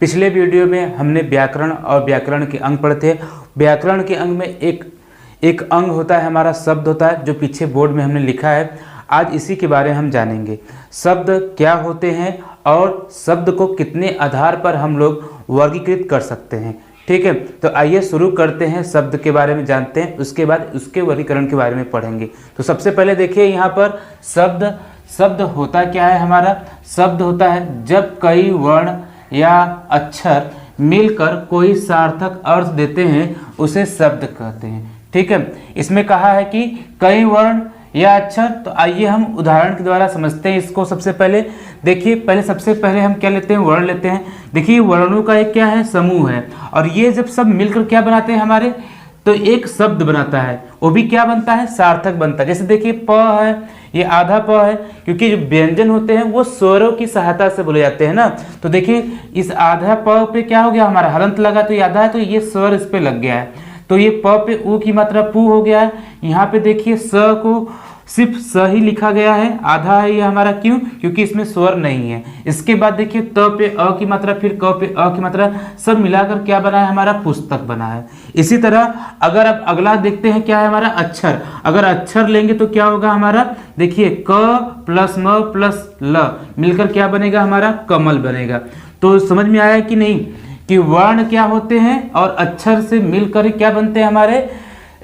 पिछले वीडियो में हमने व्याकरण और व्याकरण के अंग पढ़े थे। व्याकरण के अंग में एक अंग होता है, हमारा शब्द होता है, जो पीछे बोर्ड में हमने लिखा है। आज इसी के बारे में हम जानेंगे, शब्द क्या होते हैं और शब्द को कितने आधार पर हम लोग वर्गीकृत कर सकते हैं। ठीक है, तो आइए शुरू करते हैं, शब्द के बारे में जानते हैं, उसके बाद उसके वर्गीकरण के बारे में पढ़ेंगे। तो सबसे पहले देखिए यहाँ पर शब्द होता क्या है। हमारा शब्द होता है जब कई वर्ण या अक्षर मिलकर कोई सार्थक अर्थ देते हैं, उसे शब्द कहते हैं। ठीक है, इसमें कहा है कि कई वर्ण या अक्षर। तो आइए हम उदाहरण के द्वारा समझते हैं इसको। सबसे पहले देखिए, सबसे पहले हम क्या लेते हैं, वर्ण लेते हैं। देखिए वर्णों का एक क्या है, समूह है, और ये जब सब मिलकर क्या बनाते हैं हमारे, तो एक शब्द बनाता है। वो भी क्या बनता है, सार्थक बनता है। जैसे देखिए प है, ये आधा प है, क्योंकि जो व्यंजन होते हैं वो स्वरों की सहायता से बोले जाते हैं ना। तो देखिए इस आधा प पे क्या हो गया, हमारा हलंत लगा, तो ये आधा है, तो ये स्वर इस पे लग गया है। तो ये प पे ऊ की मात्रा पू हो गया है। यहाँ पे देखिए स को सिर्फ स ही लिखा गया है, आधा है ये हमारा, क्यों, क्योंकि इसमें स्वर नहीं है। इसके बाद देखिए त पे अ की मात्रा, फिर क पे अ की मात्रा, सब मिलाकर क्या बना है, हमारा पुस्तक बना है। इसी तरह अगर अब अगला देखते हैं क्या है हमारा, अक्षर। अगर अक्षर लेंगे तो क्या होगा हमारा, देखिए क प्लस म प्लस ल मिलकर क्या बनेगा, हमारा कमल बनेगा। तो समझ में आया कि नहीं कि वर्ण क्या होते हैं और अक्षर से मिलकर क्या बनते हैं, हमारे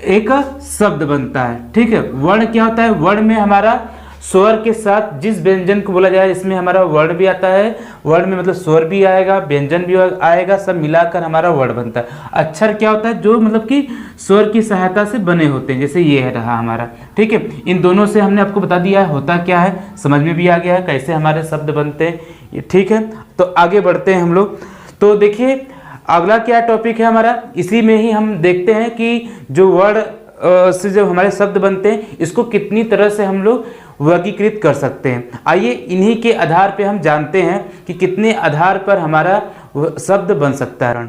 एक शब्द बनता है। ठीक है, वर्ण क्या होता है, वर्ण में हमारा स्वर के साथ जिस व्यंजन को बोला जाए, इसमें हमारा वर्ण भी आता है। वर्ण में मतलब स्वर भी आएगा, व्यंजन भी आएगा, सब मिलाकर हमारा वर्ण बनता है। अक्षर क्या होता है, जो मतलब कि स्वर की सहायता से बने होते हैं, जैसे ये रहा हमारा। ठीक है, इन दोनों से हमने आपको बता दिया है होता क्या है, समझ में भी आ गया है कैसे हमारे शब्द बनते हैं। ठीक है, तो आगे बढ़ते हैं हम लोग। तो देखिए अगला क्या टॉपिक है हमारा, इसी में ही हम देखते हैं कि जो वर्ण से जो हमारे शब्द बनते हैं, इसको कितनी तरह से हम लोग वर्गीकृत कर सकते हैं। आइए इन्हीं के आधार पे हम जानते हैं कि कितने आधार पर हमारा शब्द बन सकता है।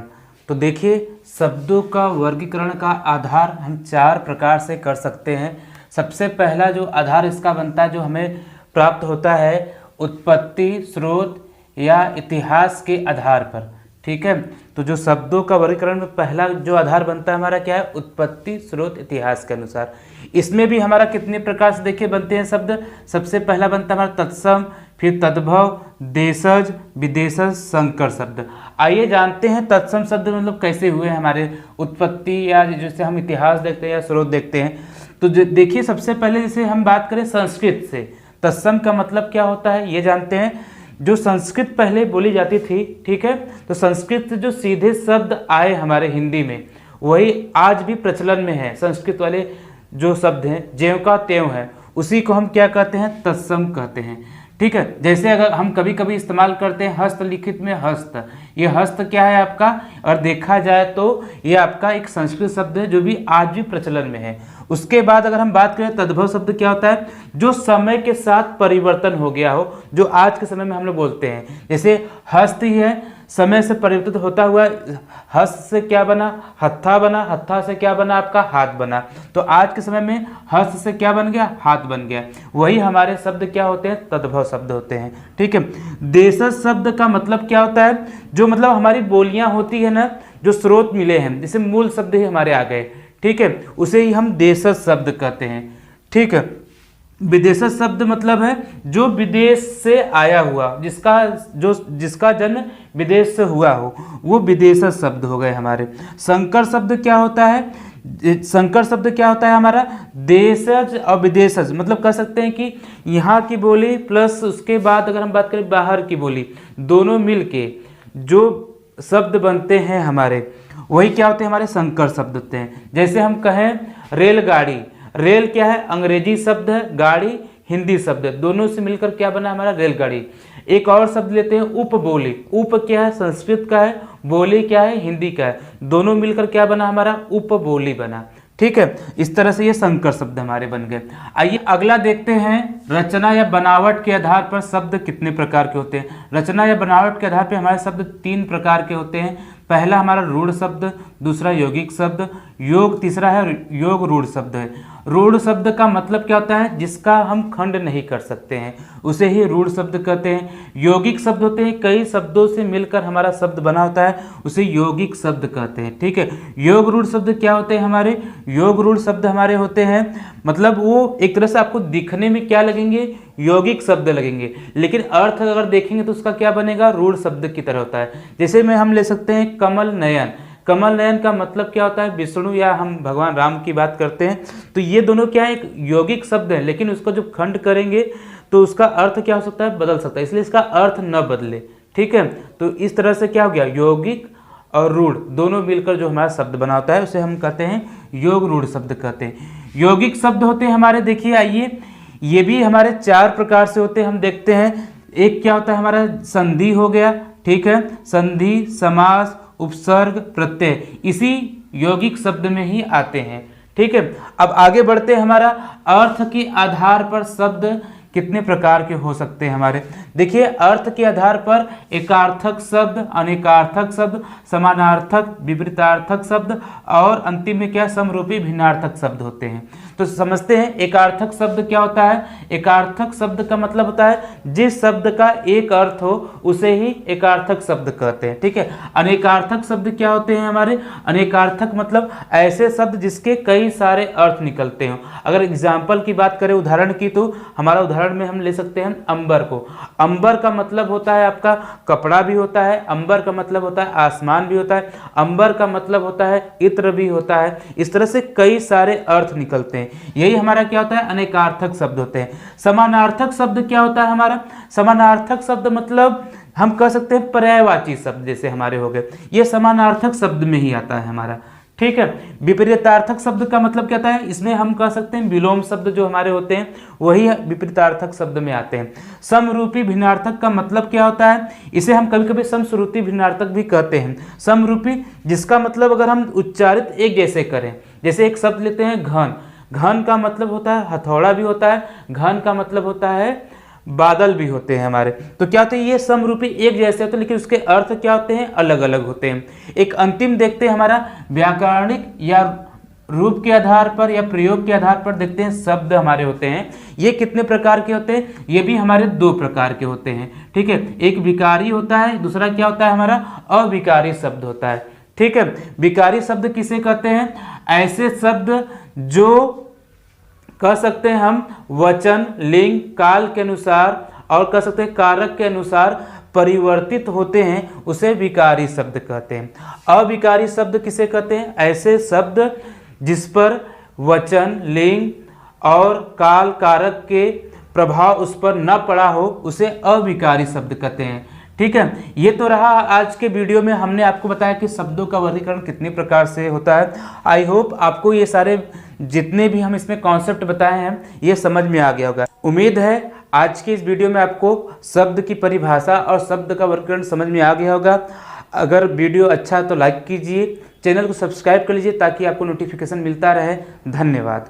तो देखिए शब्दों का वर्गीकरण का आधार हम 4 प्रकार से कर सकते हैं। सबसे पहला जो आधार इसका बनता है, जो हमें प्राप्त होता है, उत्पत्ति, स्रोत या इतिहास के आधार पर। ठीक है, तो जो शब्दों का वर्गीकरण में पहला जो आधार बनता है हमारा क्या है, उत्पत्ति, स्रोत, इतिहास के अनुसार। इसमें भी हमारा कितने प्रकार से देखिए बनते हैं शब्द। सबसे पहला बनता है हमारा तत्सम, फिर तद्भव, देशज, विदेशज, संकर शब्द। आइए जानते हैं तत्सम शब्द मतलब कैसे हुए हमारे, उत्पत्ति या जैसे हम इतिहास देखते हैं या स्रोत देखते हैं। तो देखिए सबसे पहले जैसे हम बात करें संस्कृत से, तत्सम का मतलब क्या होता है ये जानते हैं। जो संस्कृत पहले बोली जाती थी, ठीक है, तो संस्कृत से जो सीधे शब्द आए हमारे हिंदी में, वही आज भी प्रचलन में है। संस्कृत वाले जो शब्द हैं, ज्यों का त्यों है, उसी को हम क्या कहते हैं, तत्सम कहते हैं। ठीक है, जैसे अगर हम कभी कभी इस्तेमाल करते हैं हस्तलिखित में हस्त, ये हस्त क्या है आपका, और देखा जाए तो ये आपका एक संस्कृत शब्द है जो भी आज भी प्रचलन में है। उसके बाद अगर हम बात करें तद्भव शब्द क्या होता है, जो समय के साथ परिवर्तन हो गया हो, जो आज के समय में हम लोग बोलते हैं। जैसे हस्त ही है, समय से परिवर्तित होता हुआ हस्त से क्या बना, हत्था बना, हत्था से क्या बना आपका, हाथ बना। तो आज के समय में हस्त से क्या बन गया, हाथ बन गया। वही हमारे शब्द क्या होते हैं, तद्भव शब्द होते हैं। ठीक है, देशज शब्द का मतलब क्या होता है, जो मतलब हमारी बोलियां होती है ना, जो स्रोत मिले हैं, जैसे मूल शब्द ही हमारे आ गए, ठीक है, उसे ही हम देशज शब्द कहते हैं। ठीक है, विदेशज शब्द मतलब है जो विदेश से आया हुआ, जिसका जन्म विदेश से हुआ हो, वो विदेशज शब्द हो गए हमारे। संकर शब्द क्या होता है, संकर शब्द क्या होता है हमारा, देशज और विदेशज, मतलब कह सकते हैं कि यहाँ की बोली प्लस उसके बाद अगर हम बात करें बाहर की बोली, दोनों मिलके जो शब्द बनते हैं हमारे, वही क्या होते हैं, हमारे संकर शब्द होते हैं। जैसे हम कहें रेलगाड़ी, रेल क्या है, अंग्रेजी शब्द है, गाड़ी हिंदी शब्द है, दोनों से मिलकर क्या बना हमारा, रेलगाड़ी। एक और शब्द लेते हैं उपबोली, उप क्या है, संस्कृत का है, बोली क्या है, हिंदी का है, दोनों मिलकर क्या बना हमारा, उपबोली बना। ठीक है, इस तरह से ये संकर शब्द हमारे बन गए। आइए अगला देखते हैं, रचना या बनावट के आधार पर शब्द कितने प्रकार के होते हैं। रचना या बनावट के आधार पर हमारे शब्द 3 प्रकार के होते हैं। पहला हमारा रूढ़ शब्द, दूसरा यौगिक शब्द, योग तीसरा है योग रूढ़ शब्द है। रूढ़ शब्द का मतलब क्या होता है? जिसका हम खंड नहीं कर सकते हैं उसे ही रूढ़ शब्द कहते हैं। यौगिक शब्द होते हैं कई शब्दों से मिलकर हमारा शब्द बना होता है, उसे यौगिक शब्द कहते हैं। ठीक है, योग रूढ़ शब्द क्या होते हैं? हमारे योग रूढ़ शब्द हमारे होते हैं मतलब वो एक तरह से आपको दिखने में क्या लगेंगे? यौगिक शब्द लगेंगे, लेकिन अर्थ अगर देखेंगे तो उसका क्या बनेगा? रूढ़ शब्द की तरह होता है। जैसे में हम ले सकते हैं कमल नयन। कमल नयन का मतलब क्या होता है? विष्णु या हम भगवान राम की बात करते हैं तो ये दोनों क्या है? एक यौगिक शब्द है, लेकिन उसको जब खंड करेंगे तो उसका अर्थ क्या हो सकता है? बदल सकता है, इसलिए इसका अर्थ न बदले। ठीक है, तो इस तरह से क्या हो गया? यौगिक और रूढ़ दोनों मिलकर जो हमारा शब्द बना होता है उसे हम कहते हैं योग रूढ़ शब्द कहते हैं। यौगिक शब्द होते हैं हमारे, देखिए आइए, ये भी हमारे 4 प्रकार से होते हैं, हम देखते हैं। एक क्या होता है हमारा? संधि हो गया। ठीक है, संधि, समास, उपसर्ग, प्रत्यय इसी यौगिक शब्द में ही आते हैं। ठीक है, अब आगे बढ़ते हैं। हमारा अर्थ के आधार पर शब्द कितने प्रकार के हो सकते हैं हमारे? देखिए, अर्थ के आधार पर एकार्थक शब्द, अनेकार्थक शब्द, समानार्थक, विपरीतार्थक शब्द और अंतिम में क्या? समरूपी भिन्नार्थक शब्द होते हैं। तो समझते हैं एकार्थक शब्द क्या होता है। एकार्थक शब्द का मतलब होता है जिस शब्द का एक अर्थ हो उसे ही एकार्थक शब्द कहते हैं। ठीक है, अनेकार्थक शब्द क्या होते हैं हमारे? अनेकार्थक मतलब ऐसे शब्द जिसके कई सारे अर्थ निकलते हो। अगर एग्जाम्पल की बात करें, उदाहरण की, तो हमारा उदाहरण में हम ले सकते हैं अंबर को। अंबर का मतलब होता है आपका कपड़ा भी होता है, अंबर का मतलब होता है आसमान भी होता है, अंबर का मतलब होता है इत्र भी होता है। इस तरह से कई सारे अर्थ निकलते हैं, यही हमारा क्या होता है? अनेकार्थक शब्द होते हैं। समानार्थक शब्द क्या होता है हमारा? समानार्थक शब्द मतलब हम कह सकते हैं पर्यायवाची शब्द, जैसे हमारे हो गए, ये समानार्थक शब्द में ही आता है हमारा। ठीक है, विपरीतार्थक शब्द का मतलब क्या होता है? इसमें हम कह सकते हैं विलोम शब्द जो हमारे होते हैं वही विपरीतार्थक शब्द में आते हैं। समरूपी भिन्नार्थक का मतलब क्या होता है? इसे हम कभी कभी समश्रुति भिन्नार्थक भी कहते हैं। समरूपी जिसका मतलब अगर हम उच्चारित एक जैसे करें, जैसे एक शब्द लेते हैं घन। घन का मतलब होता है हथौड़ा भी होता है, घन का मतलब होता है बादल भी होते हैं हमारे। तो क्या होते हैं? ये समरूपी एक जैसे होते हैं, लेकिन उसके अर्थ क्या होते हैं? अलग अलग होते हैं। एक अंतिम देखते हैं हमारा व्याकरणिक या रूप के आधार पर या प्रयोग के आधार पर देखते हैं शब्द हमारे होते हैं। ये कितने प्रकार के होते हैं? ये भी हमारे 2 प्रकार के होते हैं। ठीक है, एक विकारी होता है, दूसरा क्या होता है हमारा? अविकारी शब्द होता है। ठीक है, विकारी शब्द किसे कहते हैं? ऐसे शब्द जो कह सकते हैं हम वचन, लिंग, काल के अनुसार और कह सकते हैं कारक के अनुसार परिवर्तित होते हैं, उसे विकारी शब्द कहते हैं। अविकारी शब्द किसे कहते हैं? ऐसे शब्द जिस पर वचन, लिंग और काल कारक के प्रभाव उस पर न पड़ा हो उसे अविकारी शब्द कहते हैं। ठीक है, ये तो रहा आज के वीडियो में, हमने आपको बताया कि शब्दों का वर्गीकरण कितने प्रकार से होता है। आई होप आपको ये सारे जितने भी हम इसमें कॉन्सेप्ट बताए हैं ये समझ में आ गया होगा। उम्मीद है आज के इस वीडियो में आपको शब्द की परिभाषा और शब्द का वर्गीकरण समझ में आ गया होगा। अगर वीडियो अच्छा है तो लाइक कीजिए, चैनल को सब्सक्राइब कर लीजिए ताकि आपको नोटिफिकेशन मिलता रहे। धन्यवाद।